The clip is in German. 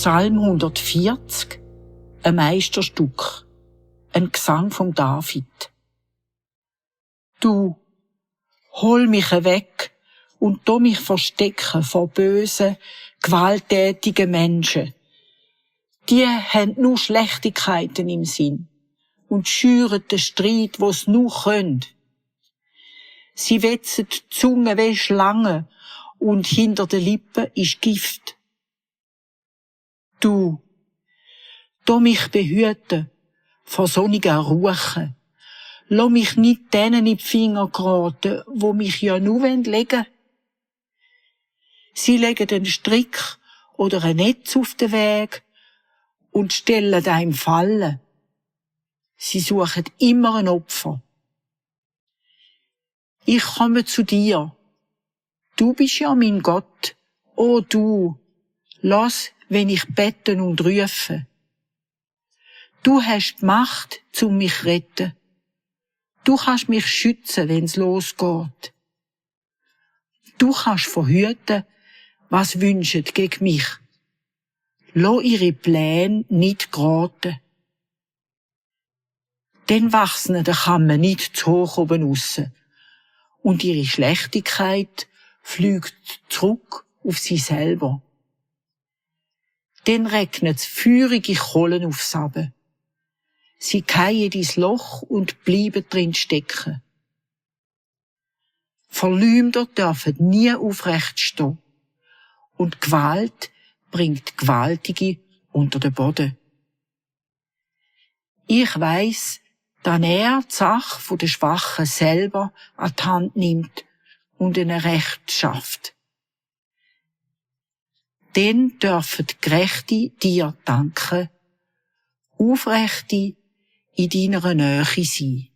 Psalm 140, ein Meisterstück, ein Gesang vom David. Du, hol mich weg und tu mich verstecken vor bösen, gewalttätigen Menschen. Die haben nur Schlechtigkeiten im Sinn und schüren den Streit, wo's nur können. Sie wetzen die Zunge wie Schlangen und hinter den Lippen ist Gift. Du, tu mich behüten vor sonnigen Ruchen. Lass mich nicht denen in die Finger geraten, wo mich ja nur legen wollen. Sie legen den Strick oder ein Netz auf den Weg und stellen einem Fallen. Sie suchen immer ein Opfer. Ich komme zu dir. Du bist ja mein Gott. O du, lass, wenn ich beten und rufe. Du hast die Macht, mich zu retten. Du kannst mich schützen, wenn's losgeht. Du kannst verhüten, was wünschen gegen mich. Lass ihre Pläne nicht geraten. Dann wachsen der Kamme nicht zu hoch oben aussen. Und ihre Schlechtigkeit fliegt zurück auf sie selber. Dann regnet's feurige Kohlen aufs Abe. Sie fallen ins Loch und bleiben drin stecken. Verleumder dürfen nie aufrecht stehen. Und Gewalt bringt Gewaltige unter den Boden. Ich weiss, dass er die Sache der Schwachen selber an die Hand nimmt und ihnen Recht schafft. Dann dürfen Gerechte dir danken, Aufrechte in deiner Nähe sein.